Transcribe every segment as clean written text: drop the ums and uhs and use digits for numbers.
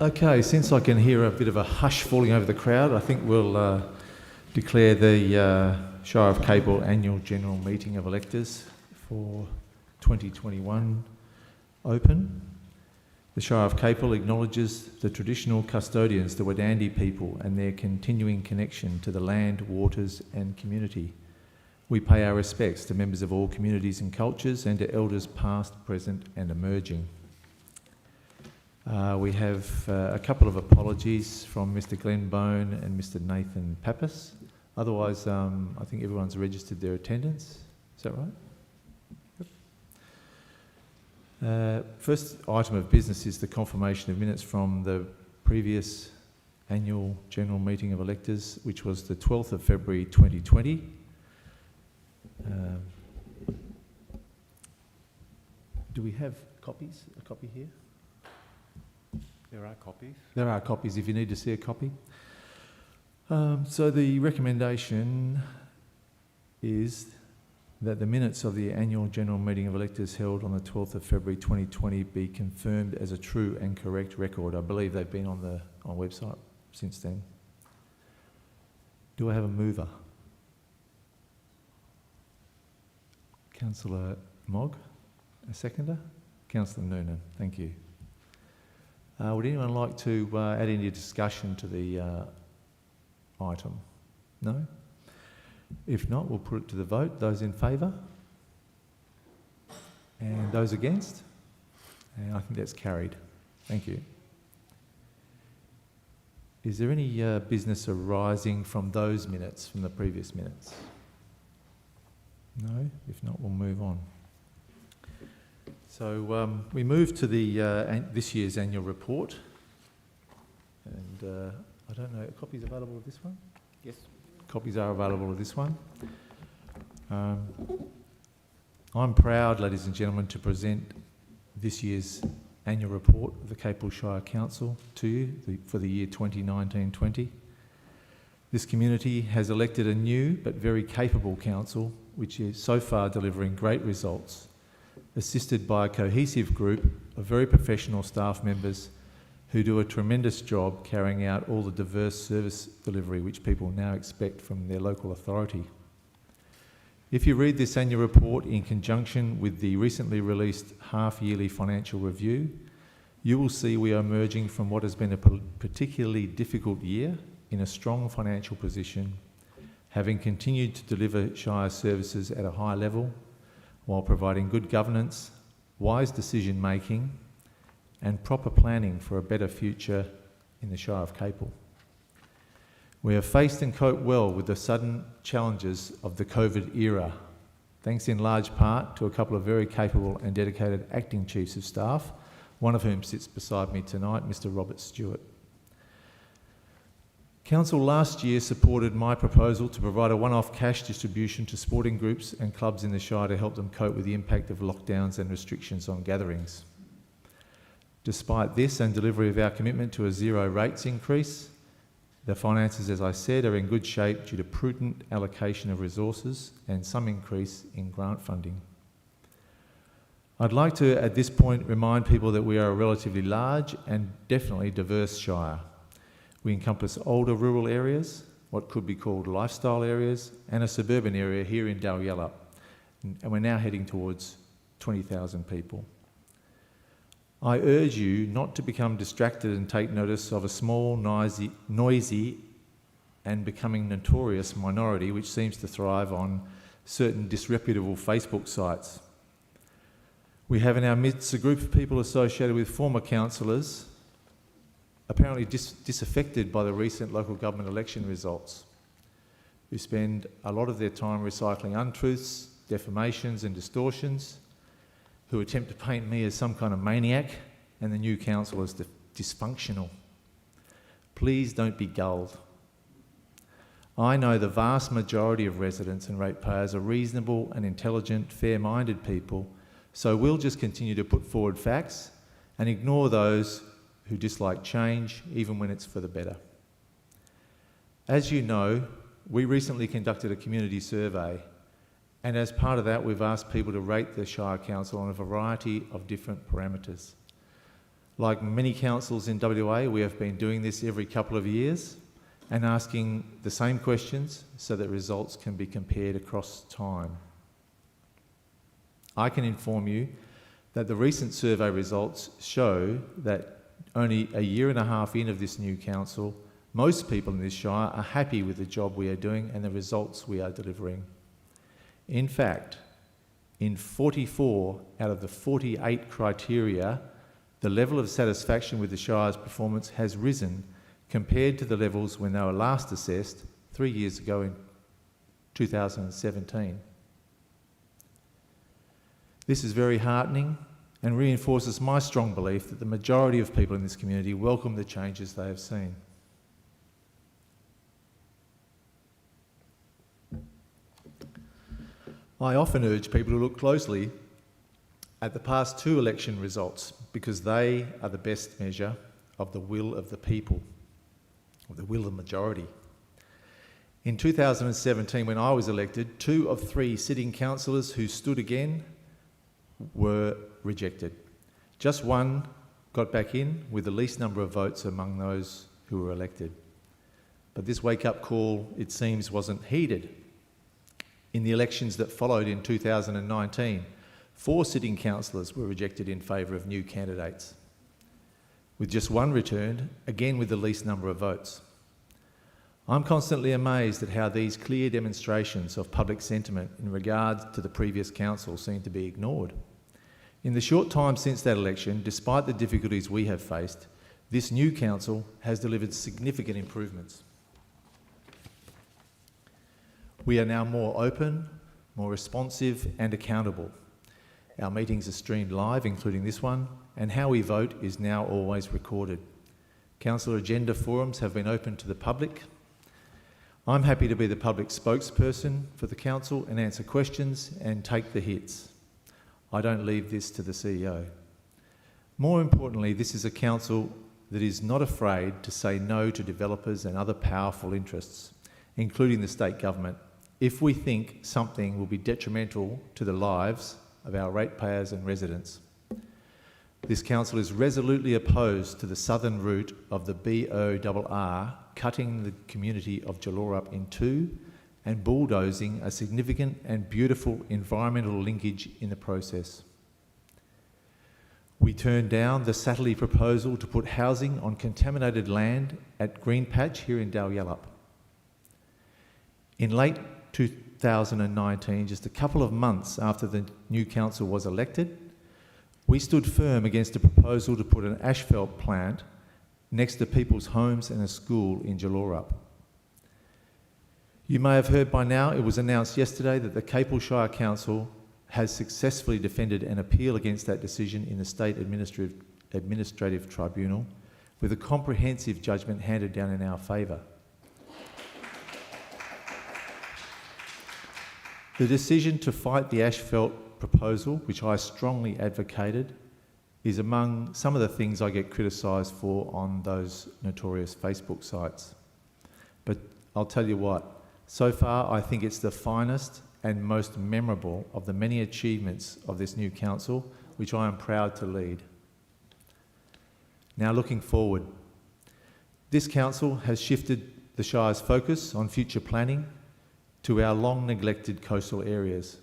Okay, since I can hear a bit of a hush falling over the crowd, I think we'll declare the Shire of Capel Annual General Meeting of Electors for 2021 open. The Shire of Capel acknowledges the traditional custodians, the Wadandi people, and their continuing connection to the land, waters and community. We pay our respects to members of all communities and cultures and to elders past, present and emerging. We have a couple of apologies from Mr Glenn Bone and Mr Nathan Pappas. Otherwise, I think everyone's registered their attendance. Is that right? Yep. First item of business is the confirmation of minutes from the previous annual general meeting of electors, which was the 12th of February 2020. Do we have copies? A copy here? There are copies. There are copies if you need to see a copy. So the recommendation is that the minutes of the annual general meeting of electors held on the 12th of February 2020 be confirmed as a true and correct record. I believe they've been on the website since then. Do I have a mover? Councillor Mogg, a seconder? Councillor Noonan, thank you. Would anyone like to add any discussion to the item? No? If not, we'll put it to the vote. Those in favour? And those against? And I think that's carried. Thank you. Is there any business arising from those minutes, from the previous minutes? No? If not, we'll move on. So we move to the this year's annual report, and I don't know, are copies available of this one? Yes. Copies are available of this one. I'm proud, ladies and gentlemen, to present this year's annual report of the Capel Shire Council to you for the year 2019-20. This community has elected a new but very capable council, which is so far delivering great results, assisted by a cohesive group of very professional staff members who do a tremendous job carrying out all the diverse service delivery which people now expect from their local authority. If you read this annual report in conjunction with the recently released half-yearly financial review, you will see we are emerging from what has been a particularly difficult year in a strong financial position, having continued to deliver Shire services at a high level, while providing good governance, wise decision making and proper planning for a better future in the Shire of Capel. We have faced and coped well with the sudden challenges of the COVID era, thanks in large part to a couple of very capable and dedicated acting chiefs of staff, one of whom sits beside me tonight, Mr Robert Stewart. Council last year supported my proposal to provide a one-off cash distribution to sporting groups and clubs in the Shire to help them cope with the impact of lockdowns and restrictions on gatherings. Despite this and delivery of our commitment to a zero rates increase, the finances, as I said, are in good shape due to prudent allocation of resources and some increase in grant funding. I'd like to, at this point, remind people that we are a relatively large and definitely diverse Shire. We encompass older rural areas, what could be called lifestyle areas, and a suburban area here in Dalyellup. And we're now heading towards 20,000 people. I urge you not to become distracted and take notice of a small, noisy and becoming notorious minority which seems to thrive on certain disreputable Facebook sites. We have in our midst a group of people associated with former councillors apparently disaffected by the recent local government election results, who spend a lot of their time recycling untruths, defamations and distortions, who attempt to paint me as some kind of maniac and the new council as dysfunctional. Please don't be gulled. I know the vast majority of residents and ratepayers are reasonable and intelligent, fair-minded people, so we'll just continue to put forward facts and ignore those who dislike change, even when it's for the better. As you know, we recently conducted a community survey, and as part of that, we've asked people to rate the Shire Council on a variety of different parameters. Like many councils in WA, we have been doing this every couple of years and asking the same questions so that results can be compared across time. I can inform you that the recent survey results show that only a year and a half in of this new council, most people in this Shire are happy with the job we are doing and the results we are delivering. In fact, in 44 out of the 48 criteria, the level of satisfaction with the Shire's performance has risen compared to the levels when they were last assessed 3 years ago in 2017. This is very heartening and reinforces my strong belief that the majority of people in this community welcome the changes they have seen. I often urge people to look closely at the past 2 election results because they are the best measure of the will of the people, of the will of the majority. In 2017, when I was elected, 2 of 3 sitting councillors who stood again were rejected. Just 1 got back in with the least number of votes among those who were elected. But this wake-up call, it seems, wasn't heeded. In the elections that followed in 2019, 4 sitting councillors were rejected in favour of new candidates, with just 1 returned, again with the least number of votes. I'm constantly amazed at how these clear demonstrations of public sentiment in regard to the previous council seem to be ignored. In the short time since that election, despite the difficulties we have faced, this new council has delivered significant improvements. We are now more open, more responsive and accountable. Our meetings are streamed live, including this one, and how we vote is now always recorded. Council agenda forums have been open to the public. I'm happy to be the public spokesperson for the council and answer questions and take the hits. I don't leave this to the CEO. More importantly, this is a council that is not afraid to say no to developers and other powerful interests, including the state government, if we think something will be detrimental to the lives of our ratepayers and residents. This council is resolutely opposed to the southern route of the BORR, cutting the community of Dalyellup in 2 and bulldozing a significant and beautiful environmental linkage in the process. We turned down the Satterley proposal to put housing on contaminated land at Green Patch here in Dalyellup. In late 2019, just a couple of months after the new council was elected, we stood firm against a proposal to put an asphalt plant next to people's homes and a school in Dalyellup. You may have heard by now, it was announced yesterday that the Capel Shire Council has successfully defended an appeal against that decision in the State Administrative Tribunal, with a comprehensive judgment handed down in our favour. The decision to fight the asphalt proposal, which I strongly advocated, is among some of the things I get criticised for on those notorious Facebook sites. But I'll tell you what, so far I think it's the finest and most memorable of the many achievements of this new council, which I am proud to lead. Now looking forward, this council has shifted the Shire's focus on future planning to our long-neglected coastal areas.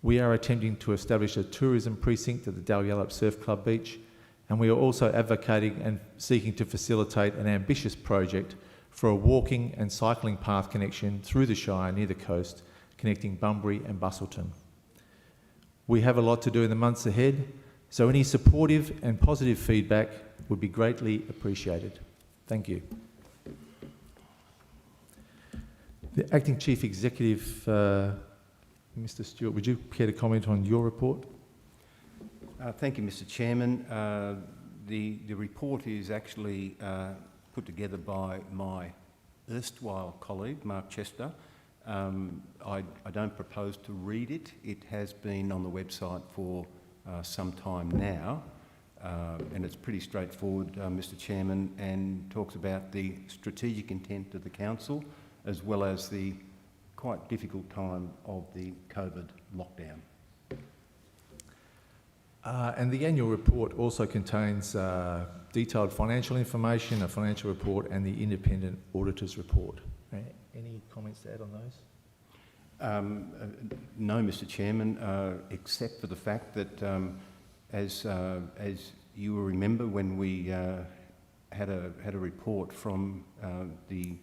We are attempting to establish a tourism precinct at the Dalyellup Surf Club beach, and we are also advocating and seeking to facilitate an ambitious project for a walking and cycling path connection through the Shire near the coast, connecting Bunbury and Busselton. We have a lot to do in the months ahead, so any supportive and positive feedback would be greatly appreciated. Thank you. The Acting Chief Executive, Mr. Stewart, would you care to comment on your report? Thank you, Mr. Chairman. The report is actually put together by my erstwhile colleague, Mark Chester. I don't propose to read it. It has been on the website for some time now, and it's pretty straightforward, Mr. Chairman, and talks about the strategic intent of the Council, as well as the quite difficult time of the COVID lockdown. And the annual report also contains detailed financial information, a financial report, and the independent auditor's report. Any comments to add on those? No, Mr. Chairman, except for the fact that, as you will remember, when we had a report from the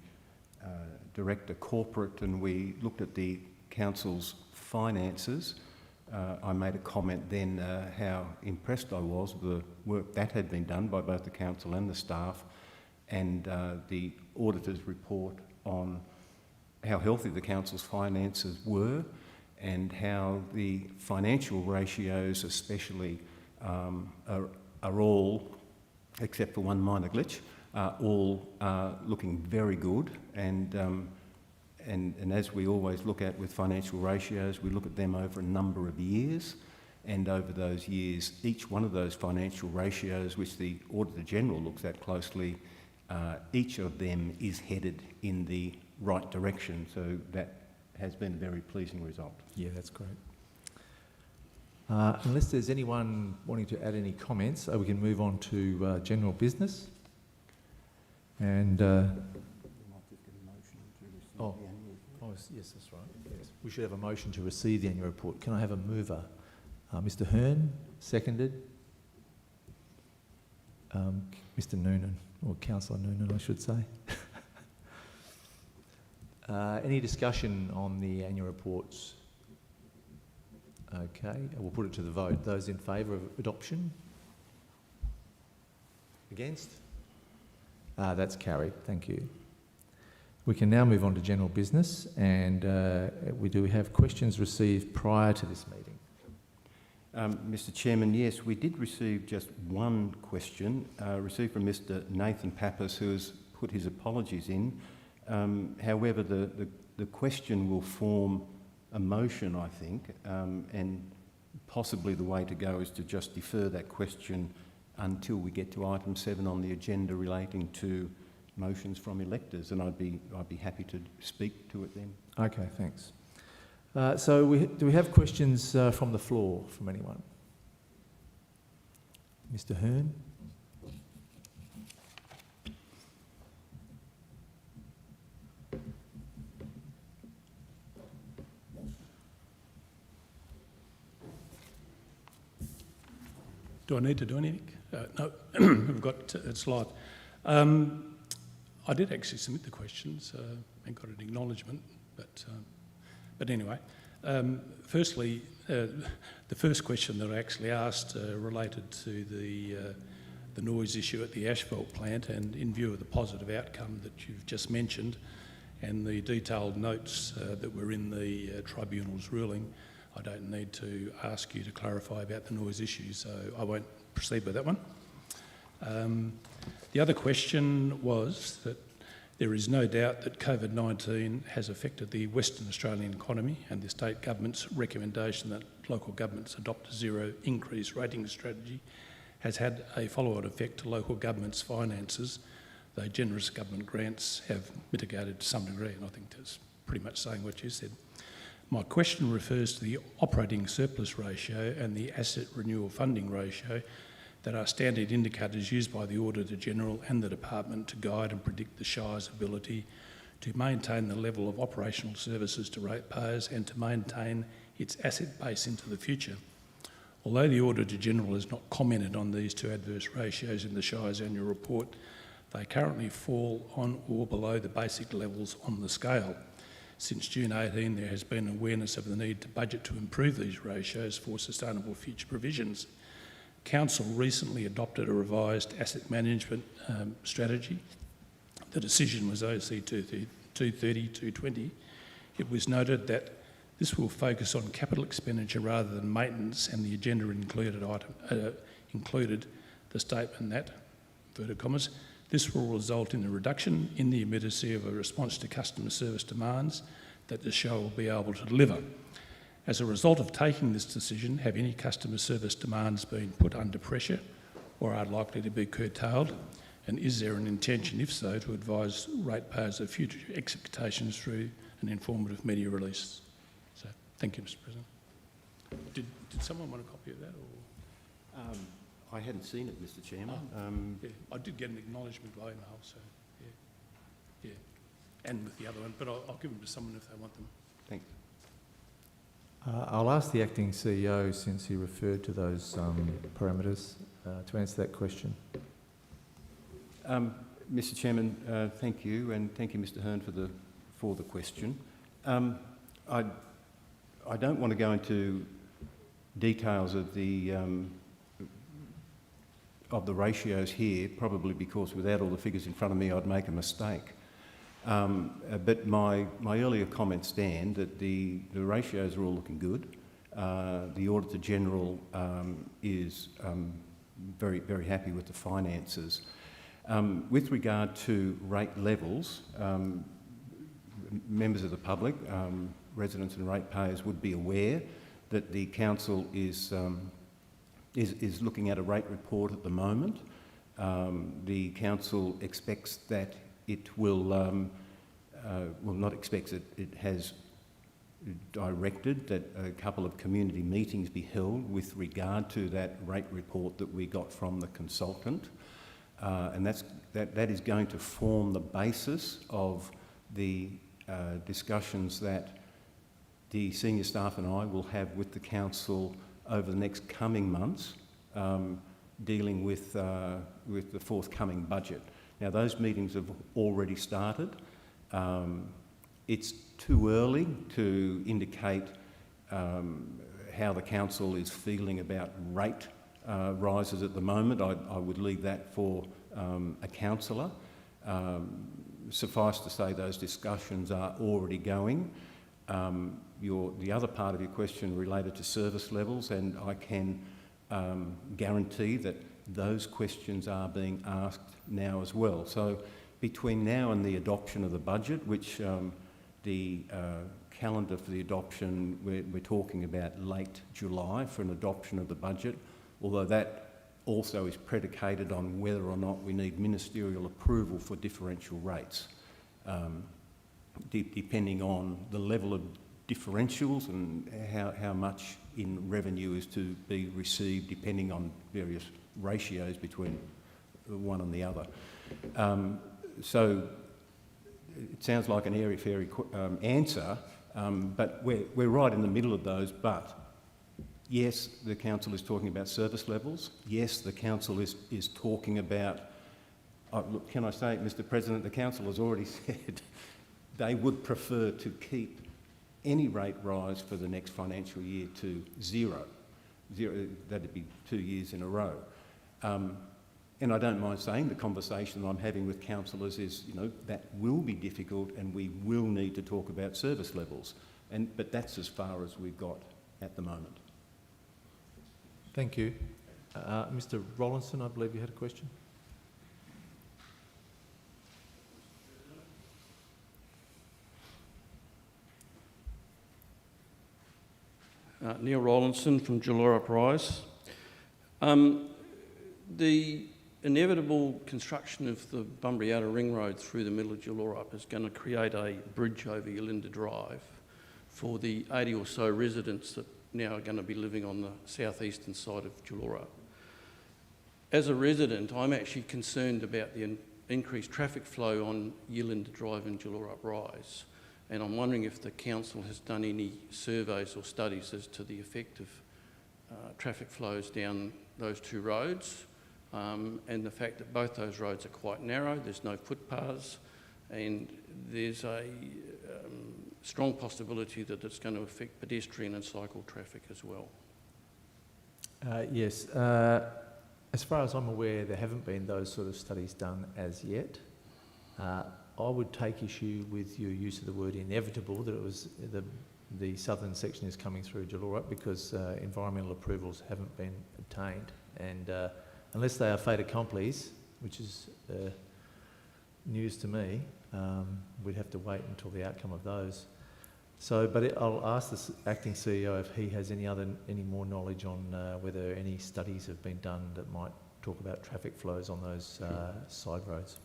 Director Corporate and we looked at the Council's finances, I made a comment then how impressed I was with the work that had been done by both the Council and the staff, and the Auditor's report on how healthy the Council's finances were and how the financial ratios especially are all, except for one minor glitch, all looking very good. And as we always look at with financial ratios, we look at them over a number of years, and over those years, each one of those financial ratios, which the Auditor General looks at closely, each of them is headed in the right direction. So that has been a very pleasing result. Yeah, that's great. Unless there's anyone wanting to add any comments, we can move on to general business. And yes, that's right. Yes. We should have a motion to receive the annual report. Can I have a mover? Mr. Hearn, seconded. Mr. Noonan, or Councillor Noonan, I should say. Any discussion on the annual reports? Okay, we'll put it to the vote. Those in favour of adoption? Against? That's carried. Thank you. We can now move on to general business, and we do have questions received prior to this meeting. Mr. Chairman, yes, we did receive just one question, received from Mr. Nathan Pappas, who has put his apologies in. However, the question will form a motion, I think, and possibly the way to go is to just defer that question until we get to item 7 on the agenda relating to motions from electors, and I'd be happy to speak to it then. Okay, thanks. So do we have questions from the floor from anyone? Mr. Hearn? Do I need to do anything? No, we've got it's live. I did actually submit the questions and got an acknowledgement, but anyway. Firstly, the first question that I actually asked related to the noise issue at the asphalt plant, and in view of the positive outcome that you've just mentioned and the detailed notes that were in the tribunal's ruling, I don't need to ask you to clarify about the noise issue, so I won't proceed with that one. The other question was that there is no doubt that COVID-19 has affected the Western Australian economy, and the state government's recommendation that local governments adopt a zero increase rating strategy has had a follow-on effect to local governments' finances, though generous government grants have mitigated to some degree, and I think that's pretty much saying what you said. My question refers to the operating surplus ratio and the asset renewal funding ratio that are standard indicators used by the Auditor General and the Department to guide and predict the Shire's ability to maintain the level of operational services to ratepayers and to maintain its asset base into the future. Although the Auditor General has not commented on these two adverse ratios in the Shire's annual report, they currently fall on or below the basic levels on the scale. Since June 18, there has been awareness of the need to budget to improve these ratios for sustainable future provisions. Council recently adopted a revised asset management strategy. The decision was OC 230-220. It was noted that this will focus on capital expenditure rather than maintenance, and the agenda included the statement that, inverted commas, this will result in a reduction in the immediacy of a response to customer service demands that the Shire will be able to deliver. As a result of taking this decision, have any customer service demands been put under pressure or are likely to be curtailed? And is there an intention, if so, to advise ratepayers of future expectations through an informative media release? So, thank you, Mr. President. Did someone want a copy of that? Or? I hadn't seen it, Mr Chairman. Yeah, I did get an acknowledgement by email, so yeah, and with the other one, but I'll give them to someone if they want them. Thanks. I'll ask the acting CEO, since he referred to those parameters, to answer that question. Mr Chairman, thank you, and thank you, Mr Hearn, for the question. I don't want to go into details of the ratios here, probably because without all the figures in front of me, I'd make a mistake. But my earlier comments stand that the ratios are all looking good. The Auditor General is very, very happy with the finances. With regard to rate levels, members of the public, residents and ratepayers would be aware that the council is looking at a rate report at the moment. The council expects that it will, not expects it has directed that a couple of community meetings be held with regard to that rate report that we got from the consultant. And that is going to form the basis of the discussions that the senior staff and I will have with the council over the next coming months, dealing with the forthcoming budget. Now, those meetings have already started. It's too early to indicate how the council is feeling about rate rises at the moment. I would leave that for a councillor. Suffice to say, those discussions are already going. The other part of your question related to service levels, and I can guarantee that those questions are being asked now as well. So between now and the adoption of the budget, which the calendar for the adoption, we're talking about late July for an adoption of the budget, although that also is predicated on whether or not we need ministerial approval for differential rates, depending on the level of differentials and how much in revenue is to be received depending on various ratios between one and the other. So it sounds like an airy-fairy answer, but we're right in the middle of those. But yes, the council is talking about service levels. Yes, the council is talking about, look, can I say, Mr President, the council has already said they would prefer to keep any rate rise for the next financial year to zero. That'd be 2 years in a row. And I don't mind saying the conversation I'm having with councillors is, that will be difficult and we will need to talk about service levels. But that's as far as we've got at the moment. Thank you. Mr Rollinson, I believe you had a question. Neil Rollinson from Dalyellup Rise. The inevitable construction of the Bunbury Outer Ring Road through the middle of Dalyellup is going to create a bridge over Yalinda Drive for the 80 or so residents that now are going to be living on the southeastern side of Dalyellup. As a resident, I'm actually concerned about the increased traffic flow on Yalinda Drive and Dalyellup Rise. And I'm wondering if the council has done any surveys or studies as to the effect of traffic flows down those two roads, and the fact that both those roads are quite narrow, there's no footpaths, and there's a strong possibility that it's going to affect pedestrian and cycle traffic as well. Yes. As far as I'm aware, there haven't been those sort of studies done as yet. I would take issue with your use of the word inevitable, that it was the southern section is coming through Dalyellup, because environmental approvals haven't been obtained, and unless they are fait accomplis, which is news to me, we'd have to wait until the outcome of those. So, but I'll ask the acting CEO if he has any more knowledge on whether any studies have been done that might talk about traffic flows on those side roads.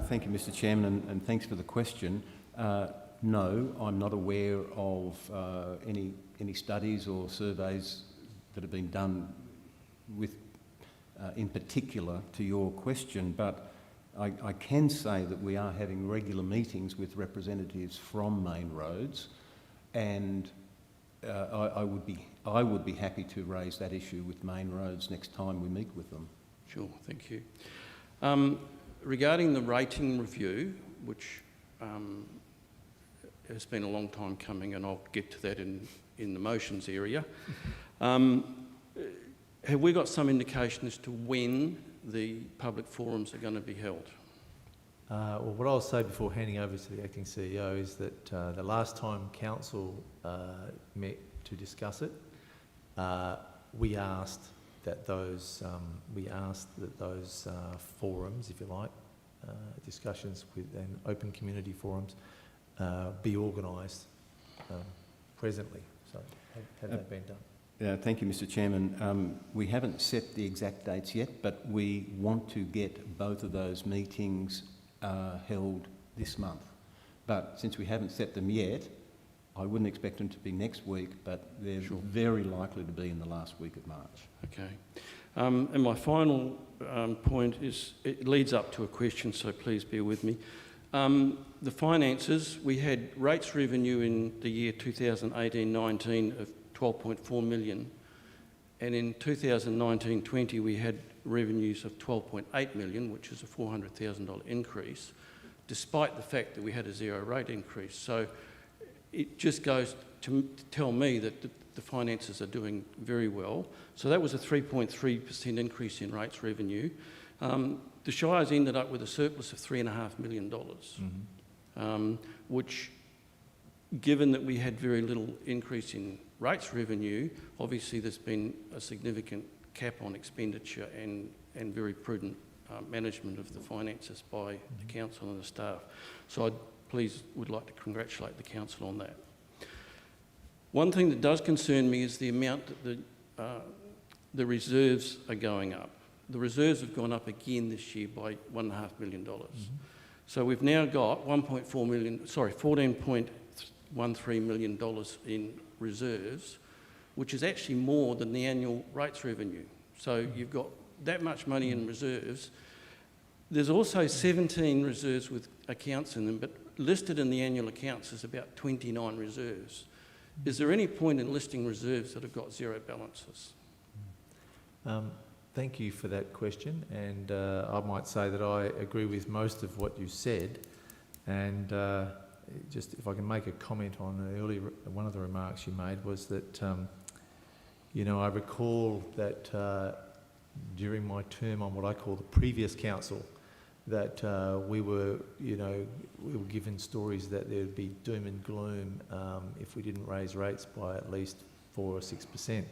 Thank you, Mr Chairman, and thanks for the question. No, I'm not aware of any studies or surveys that have been done in particular to your question, but I can say that we are having regular meetings with representatives from Main Roads, and I would be happy to raise that issue with Main Roads next time we meet with them. Sure, thank you. Regarding the rating review, which has been a long time coming, and I'll get to that in the motions area, have we got some indication as to when the public forums are going to be held? Well, what I'll say before handing over to the acting CEO is that the last time council met to discuss it, we asked that those forums, if you like, discussions with and open community forums, be organised presently. So, had that been done? Thank you, Mr. Chairman. We haven't set the exact dates yet, but we want to get both of those meetings held this month. But since we haven't set them yet, I wouldn't expect them to be next week, but they're very likely to be in the last week of March. Okay. And my final point is, it leads up to a question, so please bear with me. The finances, we had rates revenue in the year 2018-19 of 12.4 million, and in 2019-20 we had revenues of 12.8 million, which is a $400,000 increase, despite the fact that we had a zero rate increase. So it just goes to tell me that the finances are doing very well. So that was a 3.3% increase in rates revenue. The Shire's ended up with a surplus of $3.5 million, which, given that we had very little increase in rates revenue, obviously there's been a significant cap on expenditure and very prudent management of the finances by the council and the staff. So I would like to congratulate the council on that. One thing that does concern me is the amount that the reserves are going up. The reserves have gone up again this year by $1.5 million. So we've now got $14.13 million in reserves, which is actually more than the annual rates revenue. So you've got that much money in reserves. There's also 17 reserves with accounts in them, but listed in the annual accounts is about 29 reserves. Is there any point in listing reserves that have got zero balances? Thank you for that question, and I might say that I agree with most of what you said, and just if I can make a comment on one of the remarks you made was that, I recall that during my term on what I call the previous council, that we were given stories that there would be doom and gloom if we didn't raise rates by at least 4 or 6%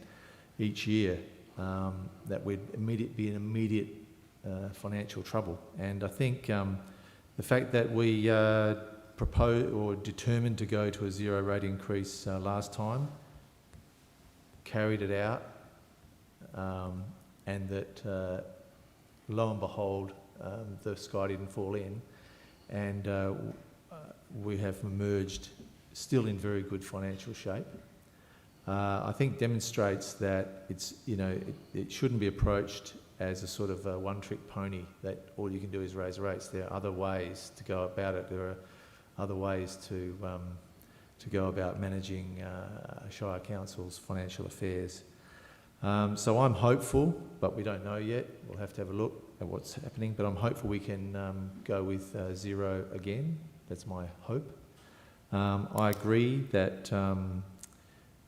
each year, that we'd be in immediate financial trouble. And I think the fact that we proposed or determined to go to a zero rate increase last time, carried it out, and that lo and behold, the sky didn't fall in, and we have emerged still in very good financial shape. I think demonstrates that it shouldn't be approached as a sort of a one-trick pony that all you can do is raise rates. There are other ways to go about it. There are other ways to go about managing Shire Council's financial affairs. So I'm hopeful, but we don't know yet. We'll have to have a look at what's happening, but I'm hopeful we can go with zero again. That's my hope. I agree that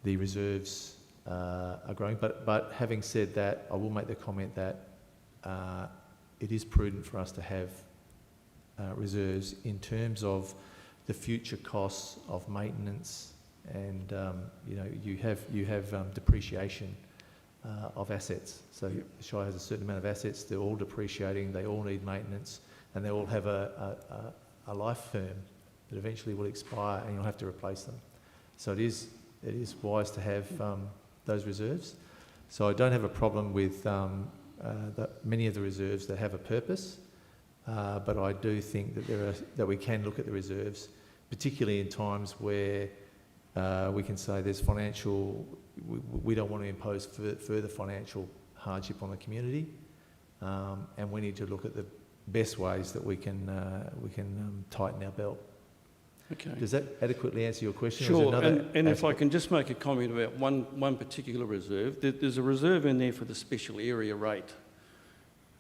the reserves are growing, but having said that, I will make the comment that it is prudent for us to have reserves in terms of the future costs of maintenance, and you have depreciation of assets. So the Shire has a certain amount of assets. They're all depreciating. They all need maintenance, and they all have a life term that eventually will expire, and you'll have to replace them. So it is wise to have those reserves. So I don't have a problem with many of the reserves that have a purpose, but I do think that we can look at the reserves, particularly in times where we can say there's financial. We don't want to impose further financial hardship on the community, and we need to look at the best ways that we can tighten our belt. Okay. Does that adequately answer your question? Sure, and if I can just make a comment about one particular reserve, there's a reserve in there for the special area rate.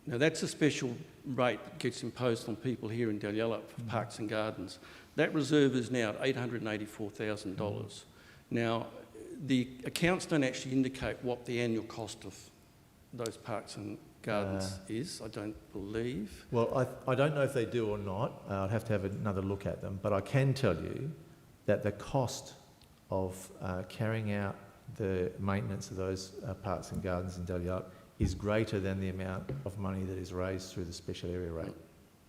Now that's a special rate that gets imposed on people here in Dalyellup for parks and gardens. That reserve is now at $884,000. Now, the accounts don't actually indicate what the annual cost of those parks and gardens is, I don't believe. Well, I don't know if they do or not. I'd have to have another look at them. But I can tell you that the cost of carrying out the maintenance of those parks and gardens in Dalyellup is greater than the amount of money that is raised through the special area rate.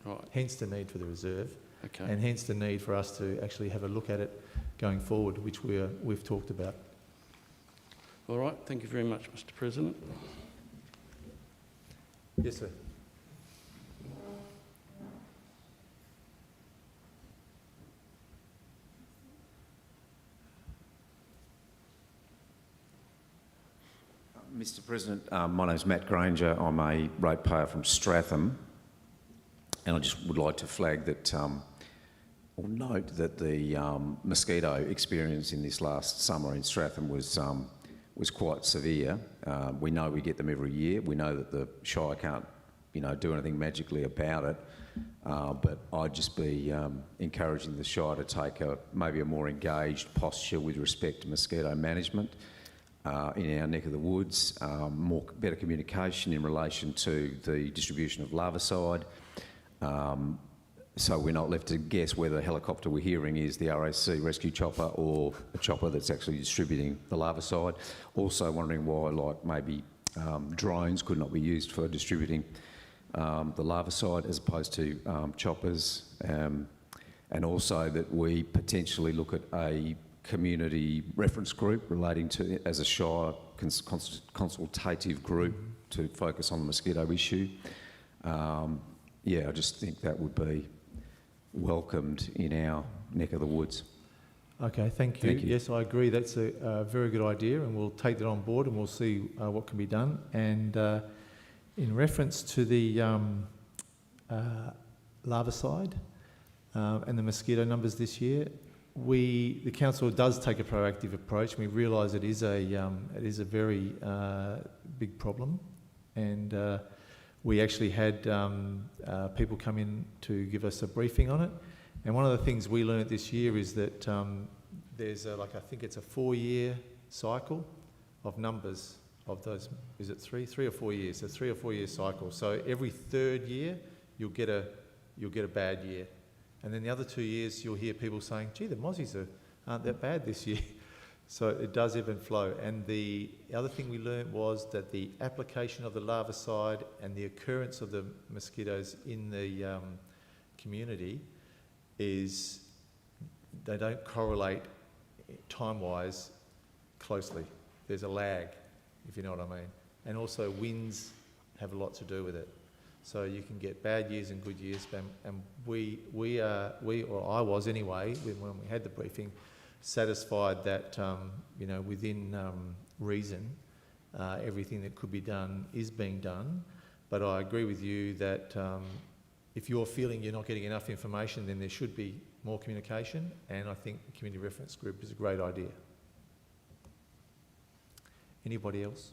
Right. Hence the need for the reserve, Okay. and hence the need for us to actually have a look at it going forward, which we've talked about. All right. Thank you very much, Mr. President. Yes, sir. Mr. President, my name's Matt Granger. I'm a ratepayer from Stratham, and I just would like to flag that, or note that the mosquito experience in this last summer in Stratham was quite severe. We know we get them every year. We know that the Shire can't, do anything magically about it. But I'd just be encouraging the Shire to take maybe a more engaged posture with respect to mosquito management in our neck of the woods, better communication in relation to the distribution of larvicide, so we're not left to guess whether the helicopter we're hearing is the RAC rescue chopper or a chopper that's actually distributing the larvicide. Also wondering why, maybe drones could not be used for distributing the larvicide as opposed to choppers, and also that we potentially look at a community reference group relating to, as a Shire consultative group, to focus on the mosquito issue. I just think that would be welcomed in our neck of the woods. Okay, thank you. Thank you. Yes, I agree. That's a very good idea, and we'll take that on board and we'll see what can be done. And in reference to the larvicide and the mosquito numbers this year, the council does take a proactive approach. We realise it is a very big problem, and we actually had people come in to give us a briefing on it. And one of the things we learnt this year is that there's I think it's a 4-year cycle of numbers of those. Is it 3 or 4 years? A 3 or 4 year cycle. So every third year you'll get a bad year. And then the other 2 years, you'll hear people saying, gee, the mozzies aren't that bad this year. So it does ebb and flow. And the other thing we learned was that the application of the larvicide and the occurrence of the mosquitoes in the community they don't correlate time-wise closely. There's a lag, if you know what I mean. And also winds have a lot to do with it. So you can get bad years and good years, and I was anyway, when we had the briefing, satisfied that within reason, everything that could be done is being done. But I agree with you that if you're feeling you're not getting enough information, then there should be more communication, and I think the community reference group is a great idea. Anybody else?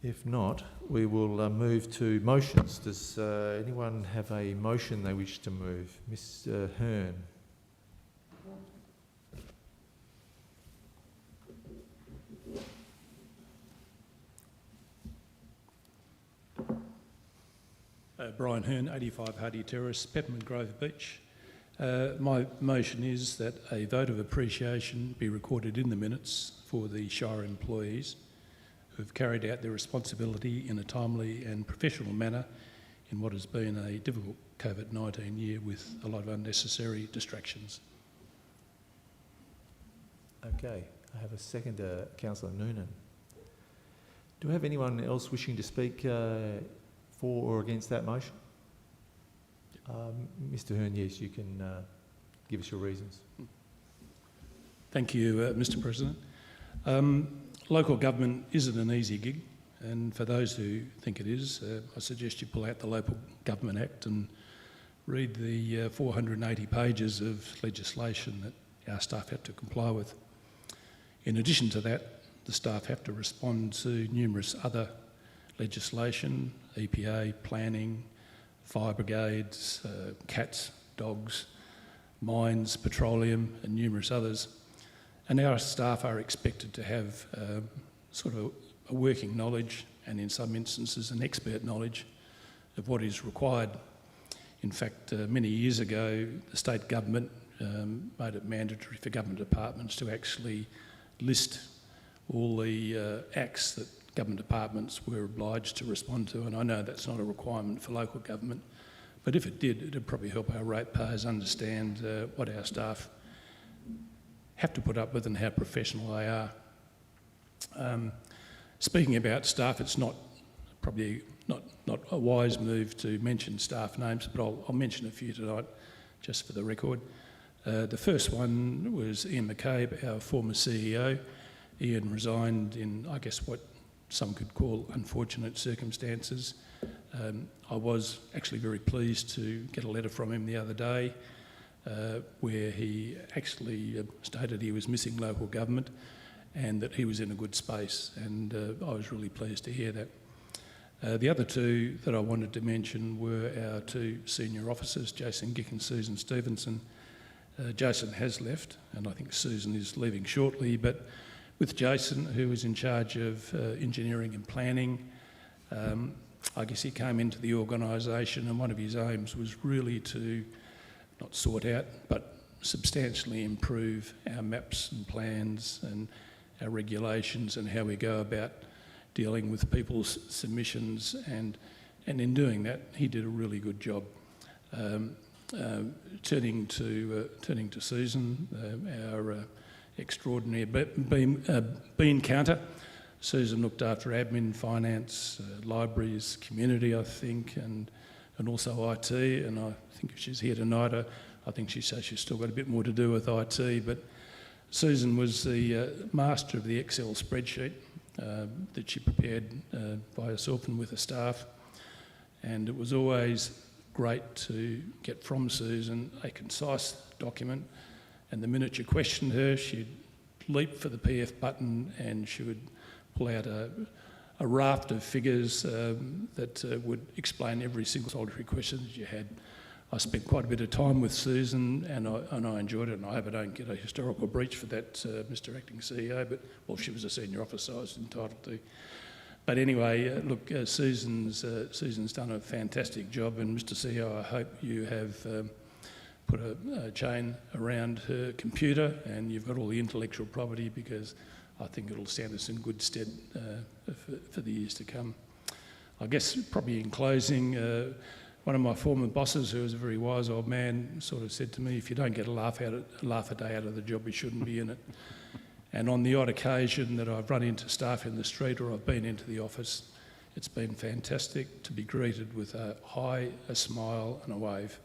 If not, we will move to motions. Does anyone have a motion they wish to move? Mr. Hearn. Brian Hearn, 85 Hardy Terrace, Peppermint Grove Beach. My motion is that a vote of appreciation be recorded in the minutes for the Shire employees who have carried out their responsibility in a timely and professional manner in what has been a difficult COVID-19 year with a lot of unnecessary distractions. Okay, I have a second, Councillor Noonan. Do we have anyone else wishing to speak for or against that motion? Mr. Hearn, yes, you can give us your reasons. Thank you, Mr. President. local government isn't an easy gig, and for those who think it is, I suggest you pull out the Local Government Act and read the 480 pages of legislation that our staff have to comply with. In addition to that, the staff have to respond to numerous other legislation, EPA, planning, fire brigades, cats, dogs, mines, petroleum and numerous others. And our staff are expected to have sort of a working knowledge and in some instances an expert knowledge of what is required. In fact, many years ago, the state government made it mandatory for government departments to actually list all the acts that government departments were obliged to respond to, and I know that's not a requirement for local government, but if it did, it'd probably help our ratepayers understand what our staff have to put up with and how professional they are. Speaking about staff, it's probably not a wise move to mention staff names, but I'll mention a few tonight just for the record. The first one was Ian McCabe, our former CEO. Ian resigned in, I guess, what some could call unfortunate circumstances. I was actually very pleased to get a letter from him the other day where he actually stated he was missing local government and that he was in a good space, and I was really pleased to hear that. The other two that I wanted to mention were our two senior officers, Jason Gick and Susan Stevenson. Jason has left, and I think Susan is leaving shortly, but with Jason, who was in charge of engineering and planning, I guess he came into the organisation and one of his aims was really to not sort out, but substantially improve our maps and plans and our regulations and how we go about dealing with people's submissions, and in doing that, he did a really good job. Turning to Susan, our extraordinary bean counter. Susan looked after admin, finance, libraries, community, I think, and also IT. And I think if she's here tonight, I think she says she's still got a bit more to do with IT. But Susan was the master of the Excel spreadsheet that she prepared by herself and with her staff. And it was always great to get from Susan a concise document, and the minute you questioned her, she'd leap for the PF button and she would pull out a raft of figures that would explain every single solitary question that you had. I spent quite a bit of time with Susan and I enjoyed it, and I hope I don't get a historical breach for that, Mr Acting CEO, but, well, she was a senior officer, I was entitled to. But anyway, look, Susan's done a fantastic job, and Mr CEO, I hope you have put a chain around her computer and you've got all the intellectual property, because I think it'll stand us in good stead for the years to come. I guess probably in closing, one of my former bosses, who was a very wise old man, sort of said to me, if you don't get a laugh a day out of the job, you shouldn't be in it. And on the odd occasion that I've run into staff in the street or I've been into the office, it's been fantastic to be greeted with a hi, a smile and a wave.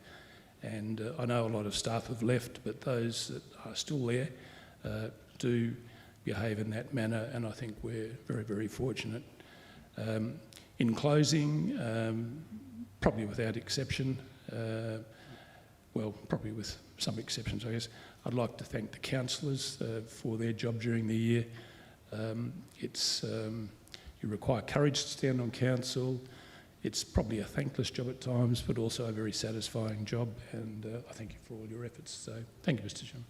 And I know a lot of staff have left, but those that are still there do behave in that manner, and I think we're very, very fortunate. In closing, probably without exception, well, probably with some exceptions, I guess, I'd like to thank the councillors for their job during the year. You require courage to stand on council. It's probably a thankless job at times, but also a very satisfying job, and I thank you for all your efforts. So thank you, Mr Chairman.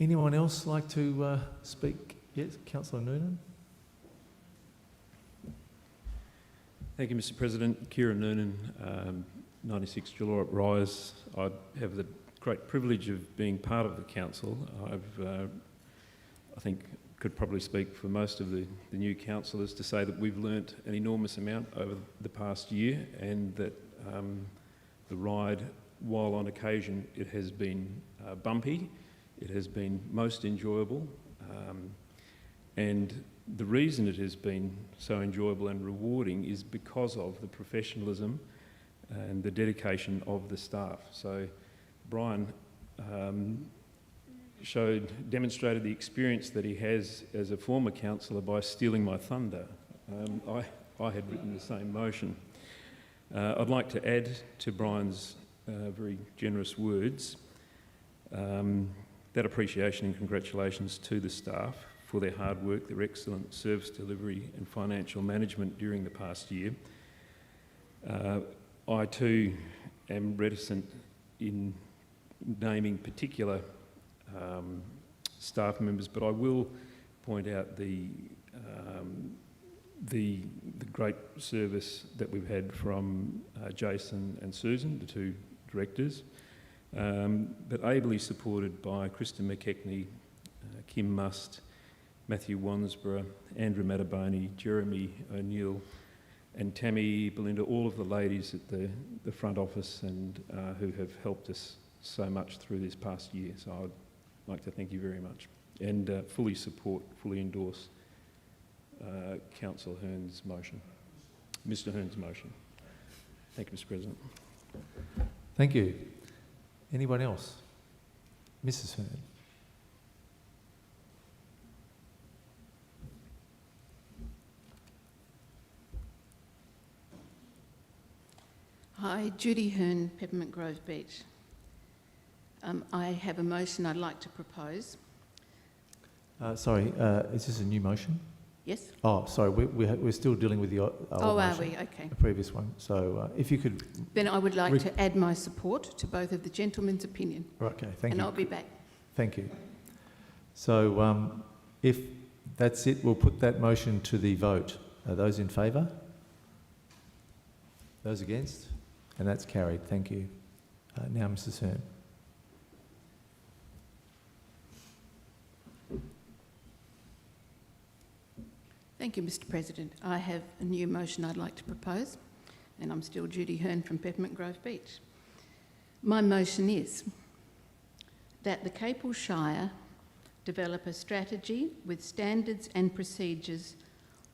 Anyone else like to speak? Yes, Councillor Noonan. Thank you, Mr President. Kieran Noonan, 96 Dalyellup Rise. I have the great privilege of being part of the council. I think could probably speak for most of the new councillors to say that we've learnt an enormous amount over the past year, and that the ride, while on occasion it has been bumpy, it has been most enjoyable, and the reason it has been so enjoyable and rewarding is because of the professionalism and the dedication of the staff. So Brian demonstrated the experience that he has as a former councillor by stealing my thunder. I had written the same motion. I'd like to add to Brian's very generous words that appreciation and congratulations to the staff for their hard work, their excellent service delivery and financial management during the past year. I too am reticent in naming particular staff members, but I will point out the great service that we've had from Jason and Susan, the two directors, but ably supported by Kristen McKechnie, Kim Must, Matthew Wansborough, Andrew Mataboni, Jeremy O'Neill and Tammy Belinda, all of the ladies at the front office and who have helped us so much through this past year. So I'd like to thank you very much and fully support, fully endorse Councillor Hearn's motion, Mr Hearn's motion. Thank you, Mr President. Thank you. Anyone else? Mrs Hearn. Hi, Judy Hearn, Peppermint Grove Beach. I have a motion I'd like to propose. Sorry, is this a new motion? Yes? Oh, sorry, we're still dealing with the old Oh, are motion, we? Okay. the previous one. So if you could... Then I would like to add my support to both of the gentlemen's opinion. Okay, thank and you. I'll be back. Thank you. So if that's it, we'll put that motion to the vote. Are those in favour? Those against? And that's carried. Thank you. Now, Mrs Hearn. Thank you, Mr President. I have a new motion I'd like to propose, and I'm still Judy Hearn from Peppermint Grove Beach. My motion is that the Capel Shire develop a strategy with standards and procedures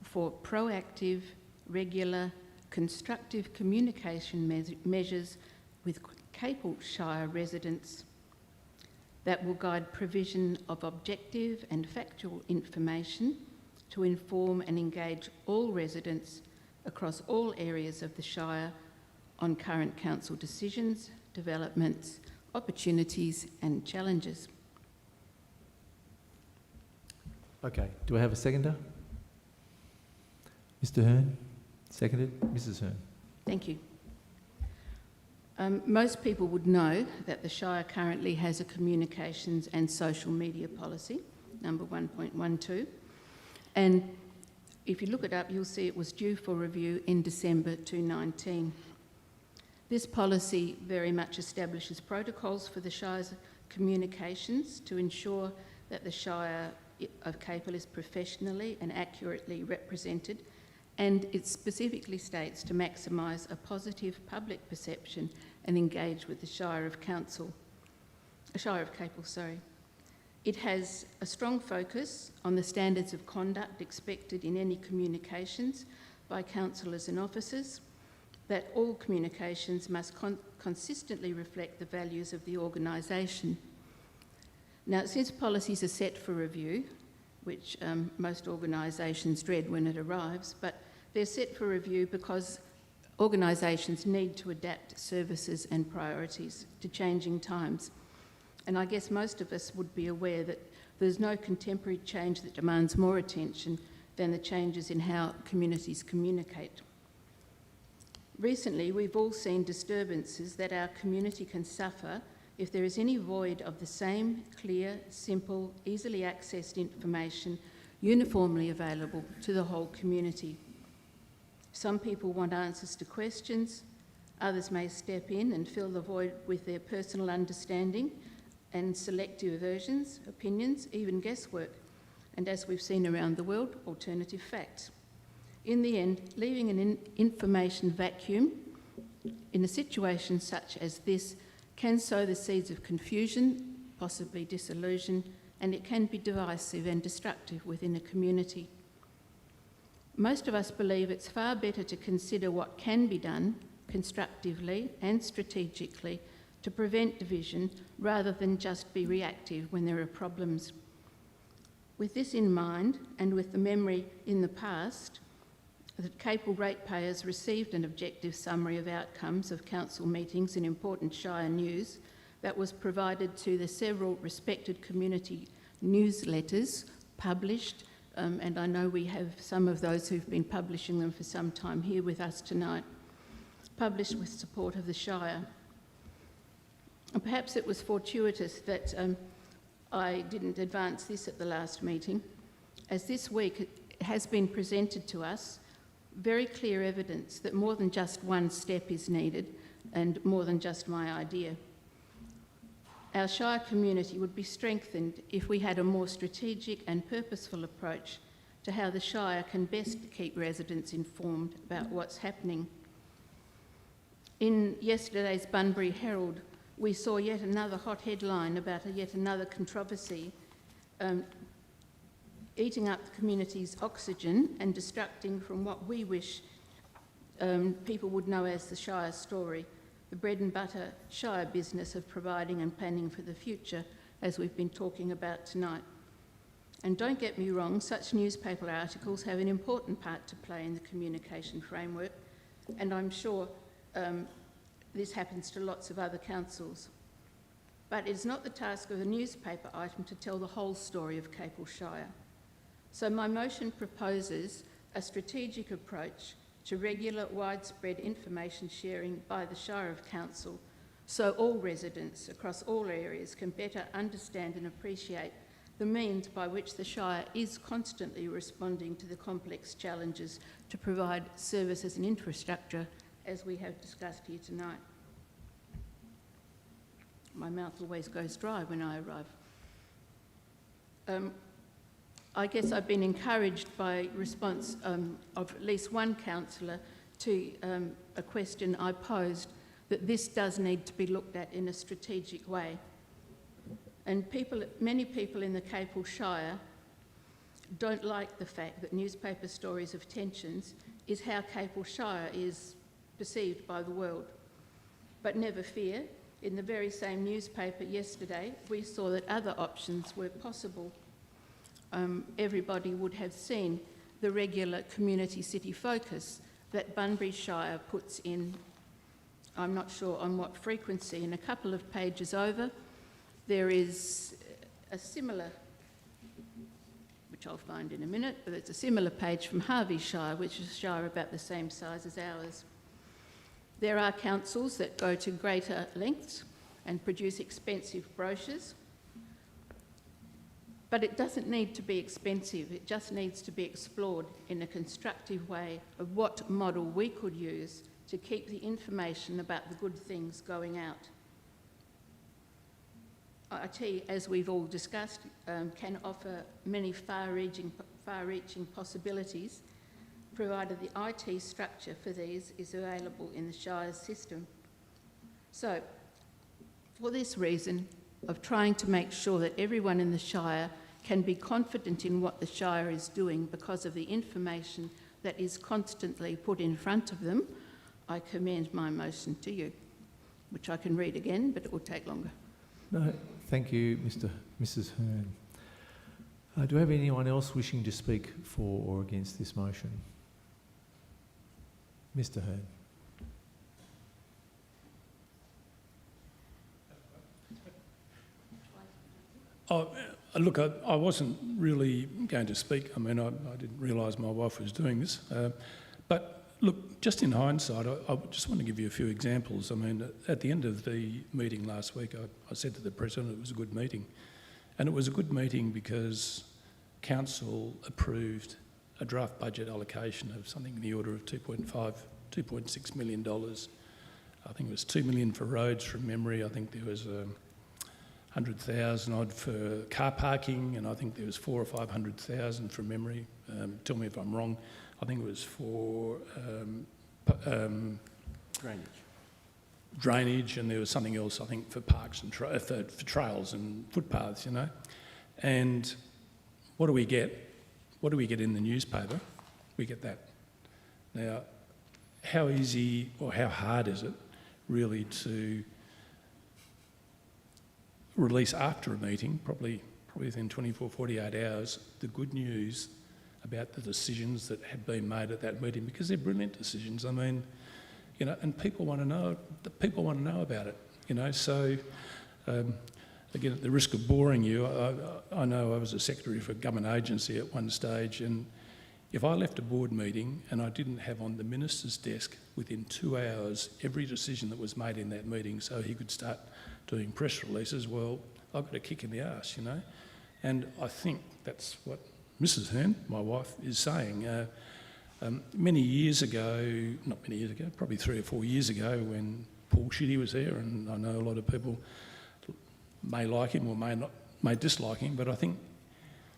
for proactive, regular, constructive communication measures with Capel Shire residents that will guide provision of objective and factual information to inform and engage all residents across all areas of the Shire on current council decisions, developments, opportunities and challenges. Okay, do I have a seconder? Mr Hearn? Seconded? Mrs Hearn. Thank you. Most people would know that the Shire currently has a communications and social media policy, number 1.12, and if you look it up, you'll see it was due for review in December 2019. This policy very much establishes protocols for the Shire's communications to ensure that the Shire of Capel is professionally and accurately represented, and it specifically states to maximise a positive public perception and engage with the Shire of Capel. It has a strong focus on the standards of conduct expected in any communications by councillors and officers, that all communications must consistently reflect the values of the organisation. Now, since policies are set for review, which most organisations dread when it arrives, but they're set for review because organisations need to adapt services and priorities to changing times. And I guess most of us would be aware that there's no contemporary change that demands more attention than the changes in how communities communicate. Recently, we've all seen disturbances that our community can suffer if there is any void of the same clear, simple, easily accessed information uniformly available to the whole community. Some people want answers to questions, others may step in and fill the void with their personal understanding and selective versions, opinions, even guesswork, and as we've seen around the world, alternative facts. In the end, leaving an information vacuum in a situation such as this can sow the seeds of confusion, possibly disillusion, and it can be divisive and destructive within a community. Most of us believe it's far better to consider what can be done constructively and strategically to prevent division rather than just be reactive when there are problems. With this in mind, and with the memory in the past that Capel ratepayers received an objective summary of outcomes of council meetings and important Shire news that was provided to the several respected community newsletters published, and I know we have some of those who've been publishing them for some time here with us tonight, published with support of the Shire. And perhaps it was fortuitous that I didn't advance this at the last meeting, as this week it has been presented to us very clear evidence that more than just one step is needed and more than just my idea. Our Shire community would be strengthened if we had a more strategic and purposeful approach to how the Shire can best keep residents informed about what's happening. In yesterday's Bunbury Herald, we saw yet another hot headline about yet another controversy eating up the community's oxygen and distracting from what we wish people would know as the Shire story, the bread and butter Shire business of providing and planning for the future, as we've been talking about tonight. And don't get me wrong, such newspaper articles have an important part to play in the communication framework, and I'm sure this happens to lots of other councils. But it's not the task of a newspaper item to tell the whole story of Capel Shire. So my motion proposes a strategic approach to regular, widespread information sharing by the Shire of Council, so all residents across all areas can better understand and appreciate the means by which the Shire is constantly responding to the complex challenges to provide services and infrastructure, as we have discussed here tonight. My mouth always goes dry when I arrive. I guess I've been encouraged by response of at least one councillor to a question I posed, that this does need to be looked at in a strategic way. And many people in the Capel Shire don't like the fact that newspaper stories of tensions is how Capel Shire is perceived by the world. But never fear, in the very same newspaper yesterday, we saw that other options were possible. Everybody would have seen the regular community city focus that Bunbury Shire puts in, I'm not sure on what frequency, and a couple of pages over, there is a similar, which I'll find in a minute, but it's a similar page from Harvey Shire, which is a shire about the same size as ours. There are councils that go to greater lengths and produce expensive brochures, but it doesn't need to be expensive, it just needs to be explored in a constructive way of what model we could use to keep the information about the good things going out. IT, as we've all discussed, can offer many far-reaching possibilities, provided the IT structure for these is available in the Shire's system. So, for this reason of trying to make sure that everyone in the Shire can be confident in what the Shire is doing because of the information that is constantly put in front of them, I commend my motion to you, which I can read again, but it will take longer. No, thank you, Mrs. Hearn. Do we have anyone else wishing to speak for or against this motion? Mr. Hearn. Look, I wasn't really going to speak. I mean, I didn't realise my wife was doing this. But look, just in hindsight, I just want to give you a few examples. I mean, at the end of the meeting last week, I said to the President it was a good meeting. And it was a good meeting because Council approved a draft budget allocation of something in the order of $2.6 million. I think it was $2 million for roads from memory. I think there was 100,000 odd for car parking, and I think there was 400,000 or 500,000 from memory. Tell me if I'm wrong. I think it was for drainage, and there was something else, I think, for parks and for trails and footpaths, you know. And what do we get? What do we get in the newspaper? We get that. Now, how easy or how hard is it really to release after a meeting, probably within 24, 48 hours, the good news about the decisions that had been made at that meeting, because they're brilliant decisions. I mean, you know, and people want to know. People want to know about it. You know, so again, at the risk of boring you, I know I was a secretary for a government agency at one stage, and if I left a board meeting and I didn't have on the minister's desk within 2 hours every decision that was made in that meeting, so he could start doing press releases, well, I got a kick in the arse, you know. And I think that's what Mrs. Hearn, my wife, is saying. Many years ago, not many years ago, probably 3 or 4 years ago, when Paul Shitty was here, and I know a lot of people may like him or may dislike him, but I think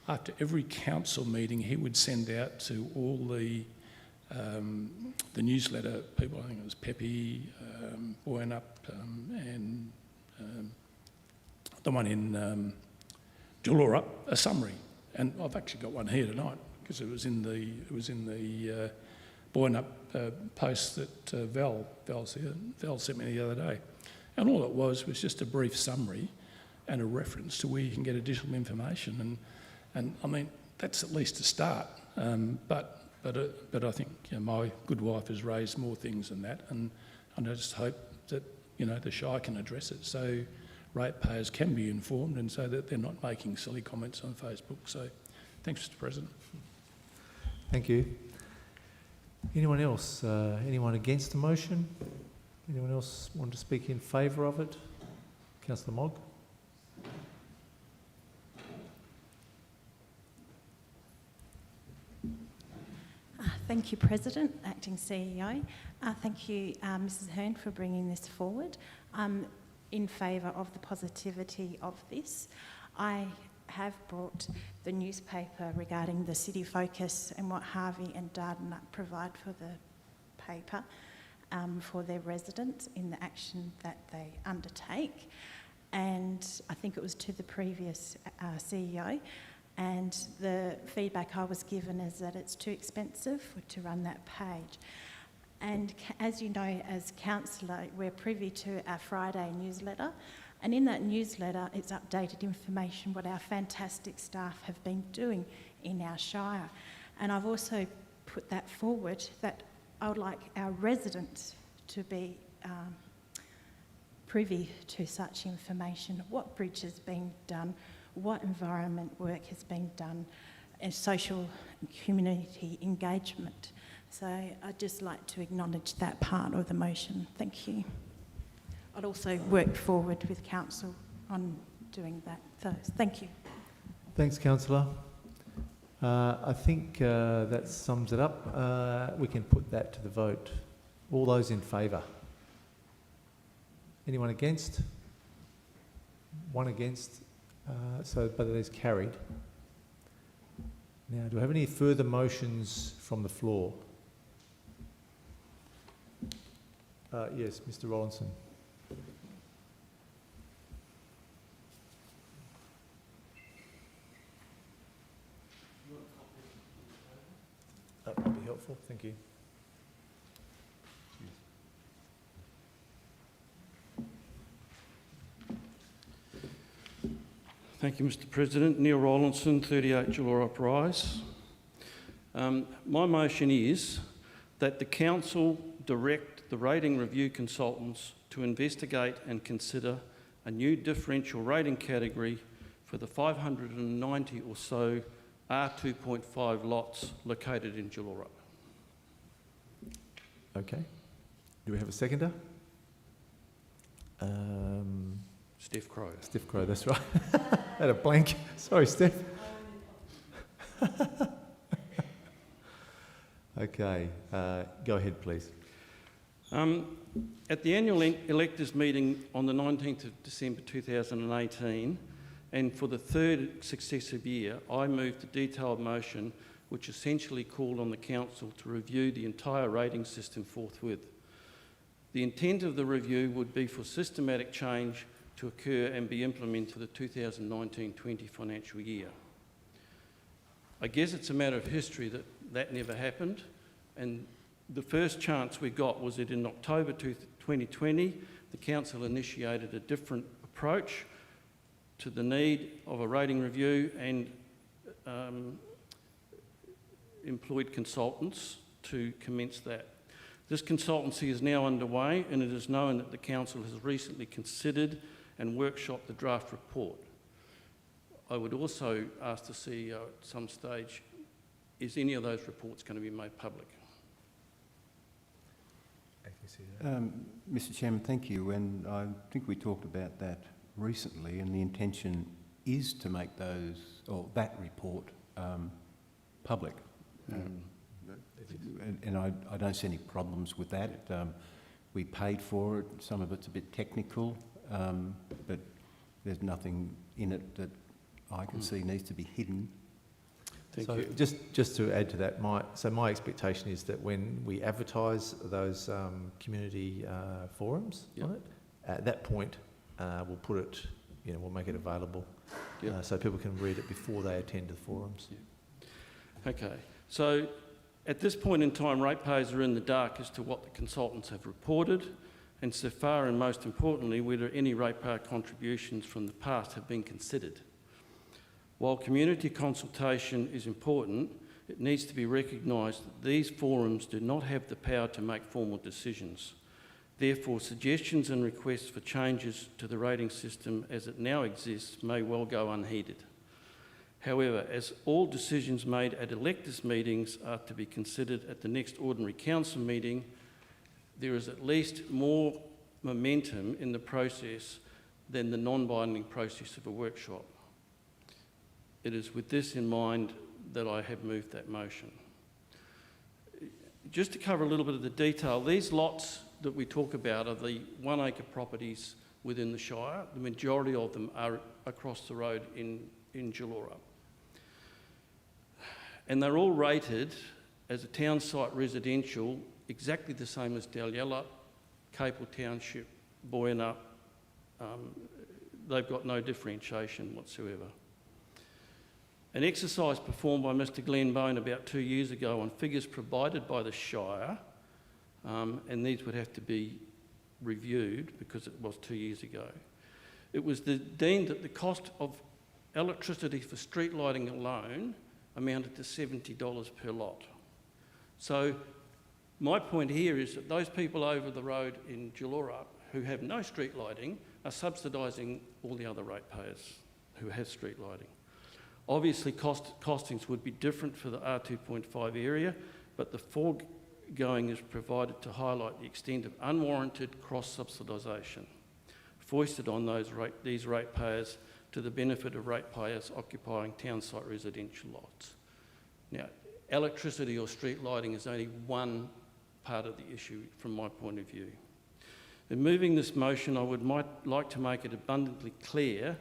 after every council meeting he would send out to all the newsletter people, I think it was Pepe, Dalyellup, and the one in Dalyellup, a summary. And I've actually got one here tonight because it was in the Dalyellup post that Val sent me the other day. And all it was just a brief summary and a reference to where you can get additional information. And I mean, that's at least a start. But I think, you know, my good wife has raised more things than that, and I just hope that, you know, the Shire can address it so ratepayers can be informed and so that they're not making silly comments on Facebook. So thanks, Mr. President. Thank you. Anyone else? Anyone against the motion? Anyone else want to speak in favour of it? Councillor Mogg. Thank you, President, Acting CEO. Thank you, Mrs. Hearn, for bringing this forward. I'm in favour of the positivity of this. I have brought the newspaper regarding the city focus and what Harvey and Dalyellup provide for the paper for their residents in the action that they undertake. And I think it was to the previous CEO. And the feedback I was given is that it's too expensive to run that page. And as you know, as councillor, we're privy to our Friday newsletter. And in that newsletter, it's updated information what our fantastic staff have been doing in our Shire. And I've also put that forward that I would like our residents to be privy to such information, what bridge has been done, what environment work has been done, and social community engagement. So I'd just like to acknowledge that part of the motion. Thank you. I'd also work forward with council on doing that. So thank you. Thanks, councillor. I think that sums it up. We can put that to the vote. All those in favour? Anyone against? One against. But it is carried. Now, do I have any further motions from the floor? Yes, Mr. Rollinson. That would be helpful, thank you. Thank you, Mr. President. Neil Rollinson, 38 Dalyellup Rise. My motion is that the Council direct the rating review consultants to investigate and consider a new differential rating category for the 590 or so R2.5 lots located in Dalyellup. Okay. Do we have a seconder? Steph Crow. Steph Crow, that's right. I had a blank. Sorry, Steph. Okay, go ahead, please. At the annual electors meeting on the 19th of December 2018, and for the third successive year, I moved a detailed motion which essentially called on the Council to review the entire rating system forthwith. The intent of the review would be for systematic change to occur and be implemented for the 2019-20 financial year. I guess it's a matter of history that that never happened, and the first chance we got was that in October 2020, the Council initiated a different approach to the need of a rating review and employed consultants to commence that. This consultancy is now underway, and it is known that the Council has recently considered and workshopped the draft report. I would also ask the CEO at some stage, is any of those reports going to be made public? Mr. Chairman, thank you. And I think we talked about that recently, and the intention is to make those, or that report, public. And I don't see any problems with that. We paid for it. Some of it's a bit technical, but there's nothing in it that I can see needs to be hidden. Thank So you. just to add to that, my expectation is that when we advertise those community forums on it, at that point we'll put it, we'll make it available so people can read it before they attend the forums. Okay, so at this point in time, ratepayers are in the dark as to what the consultants have reported, and so far, and most importantly, whether any ratepayer contributions from the past have been considered. While community consultation is important, it needs to be recognised that these forums do not have the power to make formal decisions. Therefore, suggestions and requests for changes to the rating system as it now exists may well go unheeded. However, as all decisions made at electors meetings are to be considered at the next ordinary council meeting, there is at least more momentum in the process than the non-binding process of a workshop. It is with this in mind that I have moved that motion. Just to cover a little bit of the detail, these lots that we talk about are the 1 acre properties within the Shire. The majority of them are across the road in Dalyellup. And they're all rated as a town site residential, exactly the same as Dalyellup, Capel Township, Boyanup. They've got no differentiation whatsoever. An exercise performed by Mr Glenn Bone about 2 years ago on figures provided by the Shire, and these would have to be reviewed because it was 2 years ago. It was deemed that the cost of electricity for street lighting alone amounted to $70 per lot. So my point here is that those people over the road in Dalyellup who have no street lighting are subsidising all the other ratepayers who have street lighting. Obviously, costings would be different for the R2.5 area, but the foregoing is provided to highlight the extent of unwarranted cross-subsidisation foisted on these ratepayers to the benefit of ratepayers occupying town site residential lots. Now, electricity or street lighting is only one part of the issue from my point of view. In moving this motion, I would like to make it abundantly clear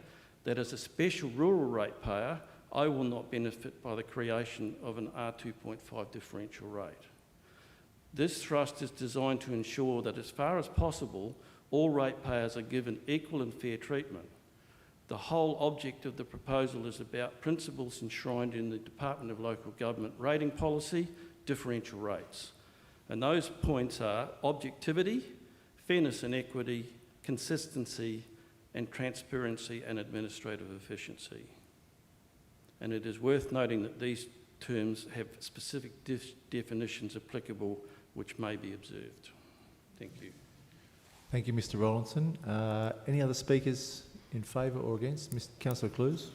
that as a special rural ratepayer, I will not benefit by the creation of an R2.5 differential rate. This thrust is designed to ensure that as far as possible, all ratepayers are given equal and fair treatment. The whole object of the proposal is about principles enshrined in the Department of Local Government rating policy, differential rates. And those points are objectivity, fairness and equity, consistency, and transparency and administrative efficiency. And it is worth noting that these terms have specific definitions applicable which may be observed. Thank you. Thank you, Mr Rollinson. Any other speakers in favour or against? Councillor Clues.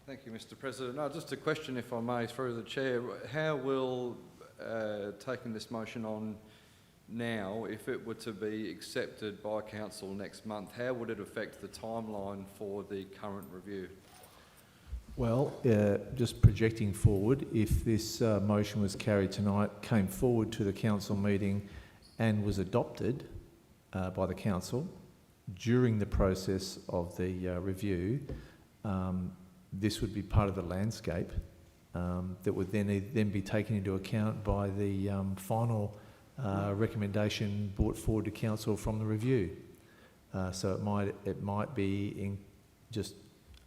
Thank you, Mr President. No, just a question, if I may, through the chair. How will taking this motion on now, if it were to be accepted by council next month, how would it affect the timeline for the current review? Well, just projecting forward, if this motion was carried tonight, came forward to the council meeting and was adopted by the council during the process of the review, this would be part of the landscape that would then be taken into account by the final recommendation brought forward to council from the review. So it might be just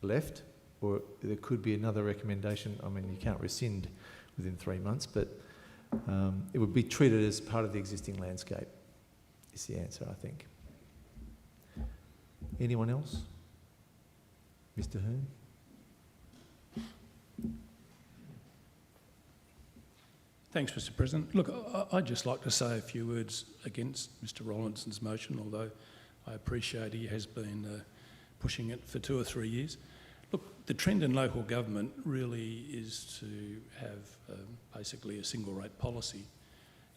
left, or there could be another recommendation. I mean, you can't rescind within 3 months, but it would be treated as part of the existing landscape, is the answer, I think. Anyone else? Mr. Hearn? Thanks, Mr. President. Look, I'd just like to say a few words against Mr. Rollinson's motion, although I appreciate he has been pushing it for 2 or 3 years. Look, the trend in local government really is to have basically a single rate policy.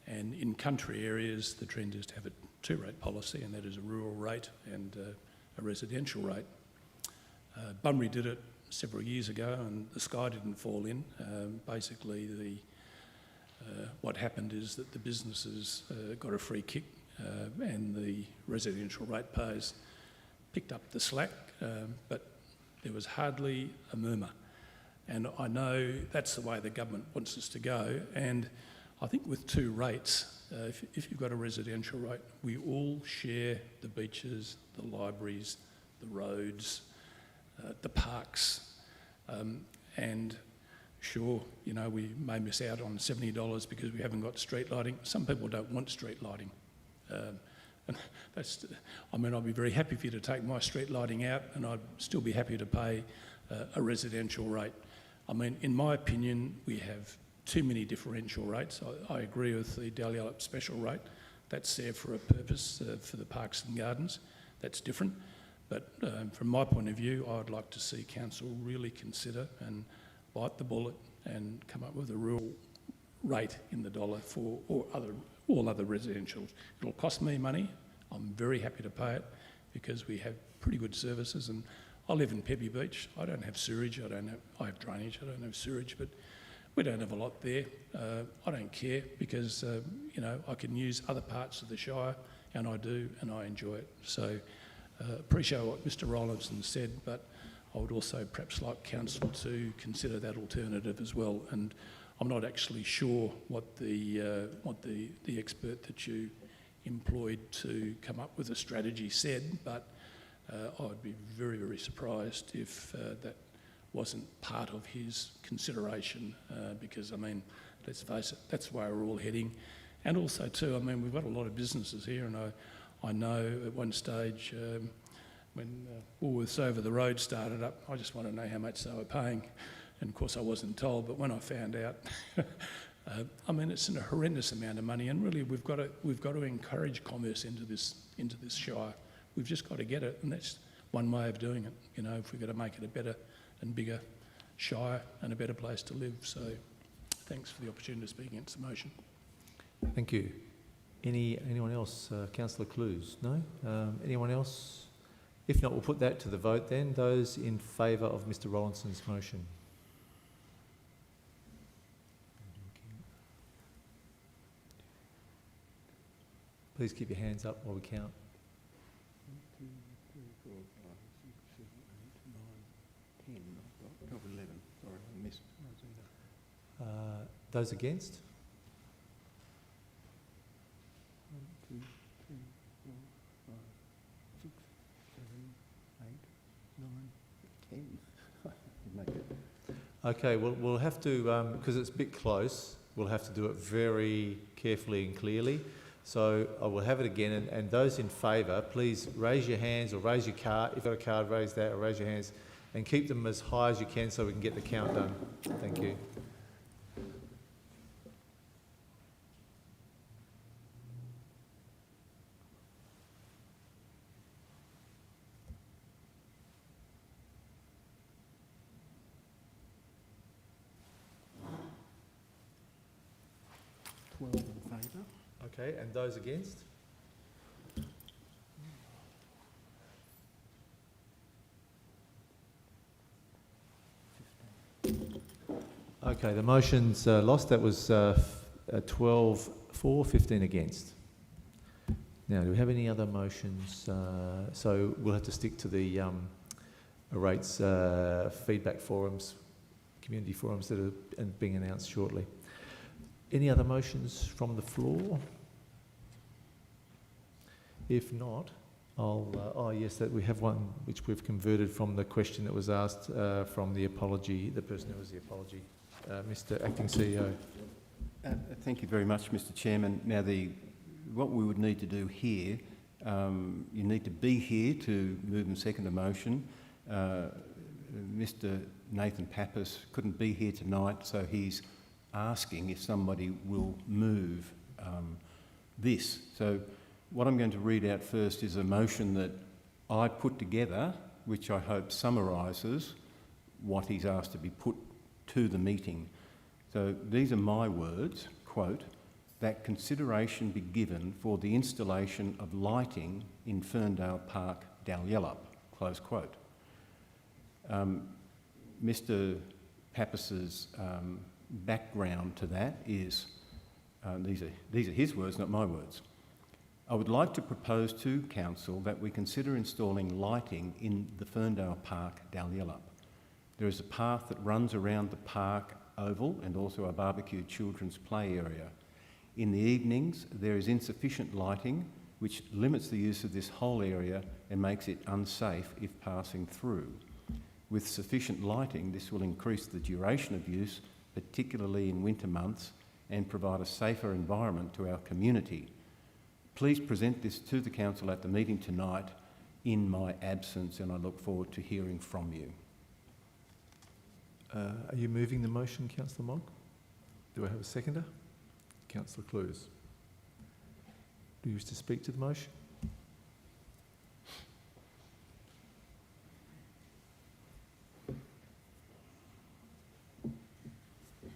And in country areas, the trend is to have a 2-rate policy, and that is a rural rate and a residential rate. Bunbury did it several years ago, and the sky didn't fall in. Basically, what happened is that the businesses got a free kick, and the residential ratepayers picked up the slack, but there was hardly a murmur. And I know that's the way the government wants us to go. And I think with 2 rates, if you've got a residential rate, we all share the beaches, the libraries, the roads, the parks, and sure, you know, we may miss out on $70 because we haven't got street lighting. Some people don't want street lighting. And that's, I mean, I'd be very happy for you to take my street lighting out, and I'd still be happy to pay a residential rate. I mean, in my opinion, we have too many differential rates. I agree with the Dalyellup special rate. That's there for a purpose, for the parks and gardens. That's different. But from my point of view, I would like to see council really consider and bite the bullet and come up with a real rate in the dollar for all other residentials. It'll cost me money. I'm very happy to pay it because we have pretty good services. And I live in Pebbie Beach. I don't have sewage. I have drainage. I don't have sewage, but we don't have a lot there. I don't care because you know, I can use other parts of the Shire, and I do, and I enjoy it. So appreciate what Mr. Rollinson said, but I would also perhaps like council to consider that alternative as well. And I'm not actually sure what the expert that you employed to come up with a strategy said, but I would be very, very surprised if that wasn't part of his consideration, because, I mean, let's face it, that's where we're all heading. And also too, I mean, we've got a lot of businesses here, and I know at one stage when Woolworths over the road started up, I just want to know how much they were paying. And of course I wasn't told, but when I found out, I mean, it's a horrendous amount of money, and really we've got to encourage commerce into this Shire. We've just got to get it, and that's one way of doing it. You know, if we've got to make it a better and bigger Shire and a better place to live. So thanks for the opportunity to speak against the motion. Thank you. Anyone else? Councillor Clues? No? Anyone else? If not, we'll put that to the vote then. Those in favour of Mr. Rollinson's motion? Please keep your hands up while we count. 1, 2, 3, 4, 5, 6, 7, 8, 9, 10. I've got 11. Sorry, I missed. Those against? 1, 2, 3, 4, 5, 6, 7, 8, 9, 10. Make it. Okay, we'll have to, because it's a bit close, we'll have to do it very carefully and clearly. So I will have it again, and those in favour, please raise your hands or raise your card. If you've got a card, raise that or raise your hands, and keep them as high as you can so we can get the count done. Thank you. Okay, and those against? Okay, the motion's lost. That was 12 for, 15 against. Now, do we have any other motions? So we'll have to stick to the rates feedback forums, community forums that are being announced shortly. Any other motions from the floor? If not, oh yes, that we have one which we've converted from the question that was asked from the apology, the person who was the apology, Mr. Acting CEO. Thank you very much, Mr. Chairman. Now, what we would need to do here You need to be here to move and second a motion. Mr. Nathan Pappas couldn't be here tonight, so he's asking if somebody will move this. So what I'm going to read out first is a motion that I put together, which I hope summarises what he's asked to be put to the meeting. So these are my words, quote, "that consideration be given for the installation of lighting in Ferndale Park, Dalyellup," close quote. Mr. Pappas's background to that is, these are his words, not my words. "I would like to propose to Council that we consider installing lighting in the Ferndale Park, Dalyellup. There is a path that runs around the park oval and also a barbecued children's play area. In the evenings, there is insufficient lighting, which limits the use of this whole area and makes it unsafe if passing through. With sufficient lighting, this will increase the duration of use, particularly in winter months, and provide a safer environment to our community. Please present this to the Council at the meeting tonight in my absence, and I look forward to hearing from you." Are you moving the motion, Councillor Mogg? Do I have a seconder? Councillor Clues. Do you wish to speak to the motion?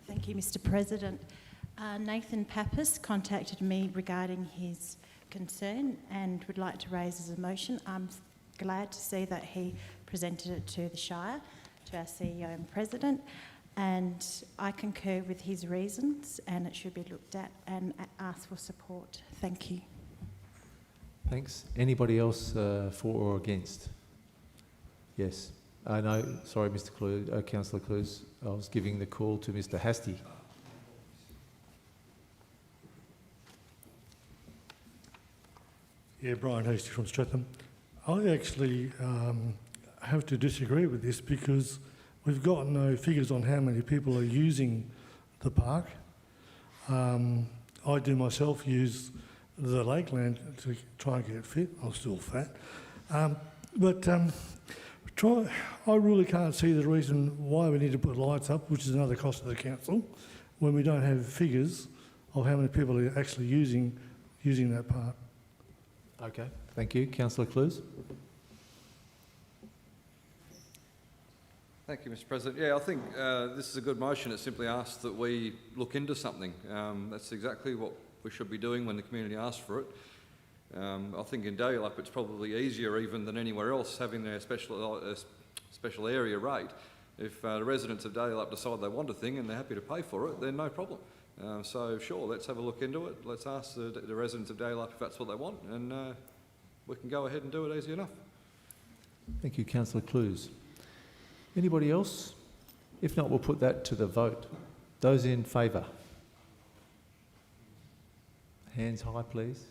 Thank you, Mr. President. Nathan Pappas contacted me regarding his concern and would like to raise as a motion. I'm glad to see that he presented it to the Shire, to our CEO and President, and I concur with his reasons, and it should be looked at and ask for support. Thank you. Thanks. Anybody else for or against? Yes. No, sorry, Mr. Clues, Councillor Clues. I was giving the call to Mr. Hastie. Yeah, Brian Hastie from Streatham. I actually have to disagree with this because we've got no figures on how many people are using the park. I do myself use the lakeland to try and get fit. I'm still fat. I really can't see the reason why we need to put lights up, which is another cost to the council, when we don't have figures of how many people are actually using that park. Okay, thank you. Councillor Clues. Thank you, Mr. President. Yeah, I think this is a good motion. It simply asks that we look into something. That's exactly what we should be doing when the community asks for it. I think in Dalyellup it's probably easier even than anywhere else having their special area rate. If the residents of Dalyellup decide they want a thing and they're happy to pay for it, then no problem. So sure, let's have a look into it. Let's ask the residents of Dalyellup if that's what they want, and we can go ahead and do it easy enough. Thank you, Councillor Clues. Anybody else? If not, we'll put that to the vote. Those in favour? Hands high, please.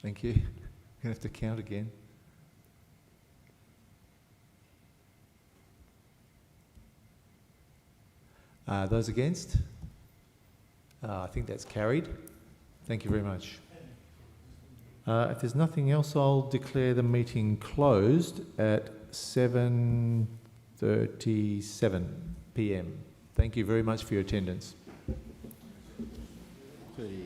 Thank you. You're going to have to count again. Those against? I think that's carried. Thank you very much. If there's nothing else, I'll declare the meeting closed at 7:37 p.m. Thank you very much for your attendance. The